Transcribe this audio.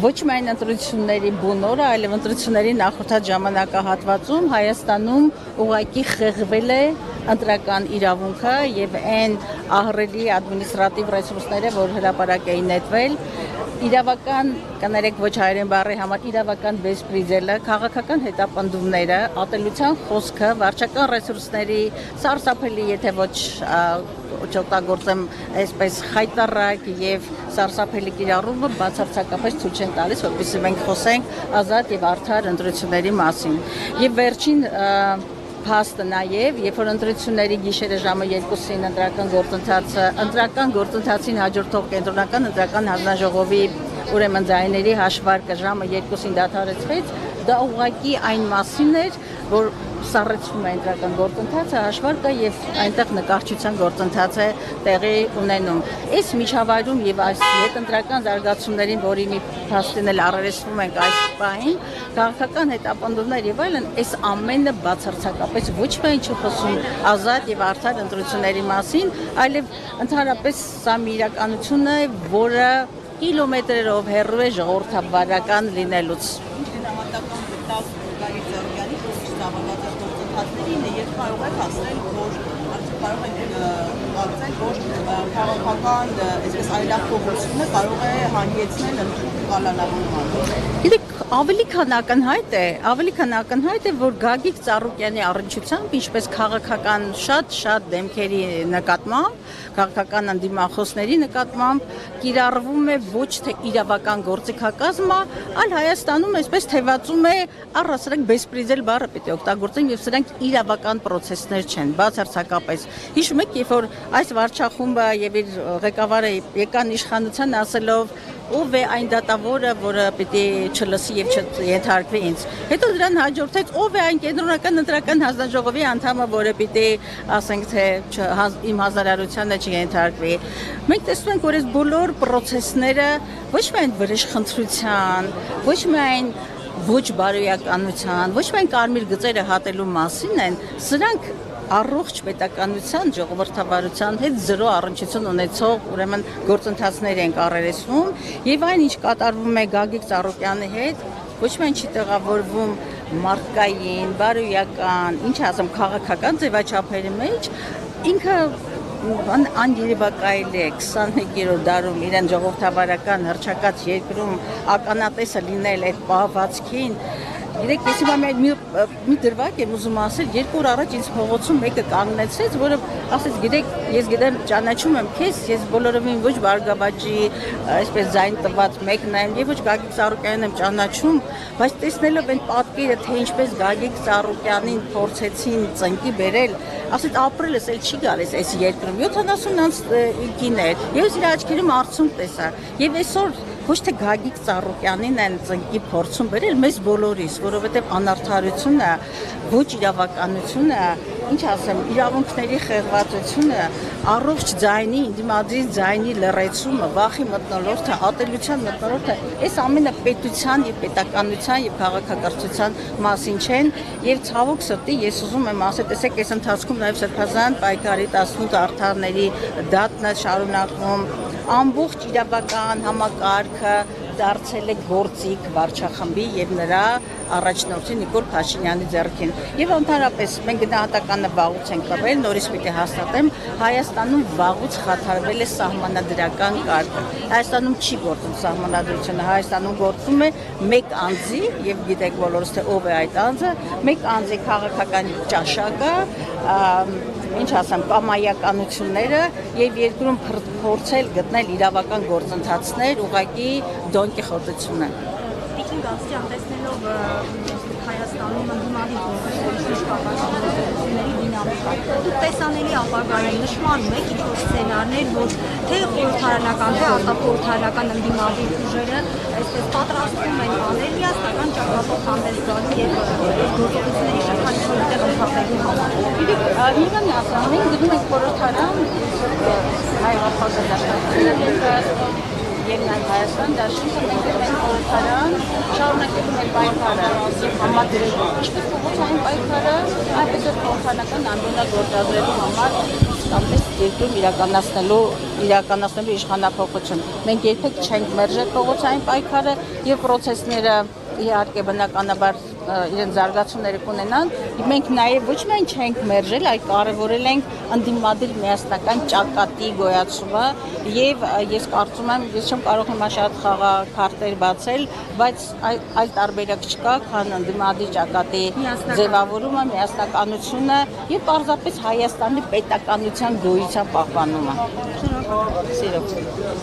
ոչ միայն ընտրությունների բունորը, այլև ընտրությունների նախորդած ժամանակահատվածում Հայաստանում ուղղակի խեղվել է ընտրական իրավունքը եւ այն ահռելի ադմինիստրատիվ ռեսուրսները, որ հրապարակ էին նետվել, իրավական, կներեք ոչ հայերեն բառի համար, իրավական բեսպրիդելը, քաղաքական հետապնդումները, ատելության խոսքը, վարչական ռեսուրսների սարսափելի, եթե ոչ չօգտագործեմ այսպես խայտառակ եւ սարսափելի կիրառումը բացարձակապես ցույց են տալիս, որպեսզի մենք խոսենք ազատ եւ արդար ընտրությունների մասին։ Եվ վերջին փաստը նաև, երբ որ ընտրությունների գիշերը ժամը 2-ին ընտրական գործընթացին հաջորդող կենտրոնական ընտրական հանձնաժողովի ուրեմն ձայների հաշվարկը ժամը 2-ին դադարեցվեց, դա ուղղակի այն մասին էր, որ սառեցվում է ընտրական գործընթացը, հաշվարկը եւ այնտեղ նկարչության գործընթաց է տեղի ունենում։ Այս միջավայրում եւ այս հետընտրական զարգացումներին, որի մի փաստին էլ առերեսվում ենք այս պահին, քաղաքական հետապնդումներ եւ այլն, այս ամենը բացարձակապես ոչ միայն չի խոսում ազատ եւ արդար ընտրությունների մասին, այլև ընդհանրապես սա մի իրականություն է, որը կիլոմետրերով հեռու է ժողովրդավարական լինելուց։ Երբ կարող եք ասել, որ կարող եք կարծել, որ քաղաքական այսպես այլախոհությունը կարող է հանգեցնել ընդհանուր կալանավորման։ Գիտեք, ավելի քան ակնհայտ է, որ Գագիկ Ծառուկյանի առնչությամբ, ինչպես քաղաքական շատ դեմքերի նկատմամբ, քաղաքական ընդդիմախոսների նկատմամբ կիրառվում է ոչ թե իրավական գործիքակազմը, այլ Հայաստանում այսպես թևածում է առասարակ բեսպրիդել բառը պետք է օգտագործեն եւ սրանք իրավական process-ներ չեն, բացարձակապես։ Հիշում եք, երբ որ այս վարչախումբը եւ իր ղեկավարը եկան իշխանության ասելով ով է այն դատավորը, որը պիտի չլսի եւ չենթարկվի ինձ։ Հետո դրան հաջորդեց ով է այն կենտրոնական ընտրական հանձնաժողովի անդամը, որը պիտի ասենք թե իմ հազարարությանը չենթարկվի։ Մենք տեսնում ենք, որ այս բոլոր process-ները ոչ միայն վրեժխնդրության, ոչ միայն ոչ բարոյականության, ոչ միայն կարմիր գծերը հատելու մասին են, սրանք առողջ պետականության, ժողովրդավարության հետ զրո առնչություն ունեցող ուրեմն գործընթացներ են առերեսվում եւ այն ինչ կատարվում է Գագիկ Ծառուկյանի հետ, ոչ միայն չի տեղավորվում մարդկային, բարոյական, ինչ ասեմ, քաղաքական ձևաչափերի մեջ, ինքը աներևակայել է 21-րդ դարում իրեն ժողովրդավարական հռչակած երկրում ականատեսը լինել այդ պահվածքին։ Գիտեք, ես հիմա մի դրվագ եմ ուզում ասել, 2 օր առաջ ինձ փողոցում մեկը կանգնեցրեց, որը ասեց, գիտեք, ես գիտեմ, ճանաչում եմ քեզ, ես բոլորովին ոչ Բարգավաճի, այսպես ձայն տված մեկն եմ, եւ ոչ Գագիկ Ծառուկյանին եմ ճանաչում, բայց տեսնելով այն պատկերը, թե ինչպես Գագիկ Ծառուկյանին փորձեցին ծնկի բերել, ասեց ապրելս էլ չի գալիս այս երկրում 70 կիներ, ես իր աչքերում արցունք տեսա, եւ այսօր ոչ թե Գագիկ Ծառուկյանին են ծնկի փորձում բերել մեզ բոլորիս, որովհետև անարդարությունը, ոչ իրավականությունը, ինչ ասեմ, իրավունքների խեղվածությունը, առողջ ձայնի, ինդիմադրի ձայնի լռեցումը, վախի մթնոլորտը, ատելության մթնոլորտը, այս ամենը պետության եւ պետականության եւ քաղաքակրթության մասին չեն, եւ ցավոք սրտի ես ուզում եմ ասել, տեսեք, այս ընթացքում նաեւ Սրբազան պայքարի 18 արդարների դատն է շարունակվում, ամբողջ իրավական համակարգը դարձել է գործիք վարչախմբի եւ նրա առաջնորդի Նիկոլ Փաշինյանի ձեռքին։ Եվ ընդհանրապես մենք գնահատականը վաղուց ենք տվել, նորից պիտի հաստատեմ, Հայաստանում վաղուց խաթարվել է սահմանադրական կարգը։ Հայաստանում չի գործում սահմանադրությունը, Հայաստանում գործում է մեկ անձի, եւ գիտեք բոլորս թե ով է այդ անձը, մեկ անձի քաղաքական ճաշակը, ինչ ասեմ, կամայականությունները եւ երկրում փորձել գտնել իրավական գործընթացներ, ուղղակի Դոն Կիխոտությունը։ Տիկին Գասյան, տեսնելով Հայաստանում ընդդիմադիր գործիքների կապակցությունների դինամիկա, դուք տեսանելի ապագայում նշմարում եք ինչ-որ սցենարներ, որ թե խորհրդարանական, թե արտախորհրդարանական ընդդիմադիր ուժերը այսպես պատրաստվում են անել միասնական ճակատով հանդես գալու եւ գործողությունների շրջանակը ընդհանրելու համար։ Իրան ասում ենք, գնում ենք խորհրդարան, հայ-ապազատաշտությունը եւ նաեւ Հայաստան դաշինքը մենք ենք խորհրդարան, շարունակելու ենք պայքարը եւ համադրելու ինչպես փոխանցային պայքարը, այնպես էլ խորհրդարանական անդոնա գործադրելու համար Հայաստանից երկրում իրականացնելու իշխանափոխություն։ Մենք երբեք չենք մերժել փողոցային պայքարը եւ process-ները իհարկե բնականաբար իրեն զարգացումները կունենան, մենք նաև ոչ միայն չենք մերժել, այլ կարևորել ենք ընդդիմադիր միասնական ճակատի գոյացումը եւ ես կարծում եմ, ես չեմ կարող հիմա շատ խաղաքարտեր բացել, բայց այլ տարբերակ չկա, քան ընդդիմադիր ճակատի ձևավորումը, միասնականությունը եւ պարզապես Հայաստանի պետականության գոյության պահպանումը։ Շնորհակալ եմ։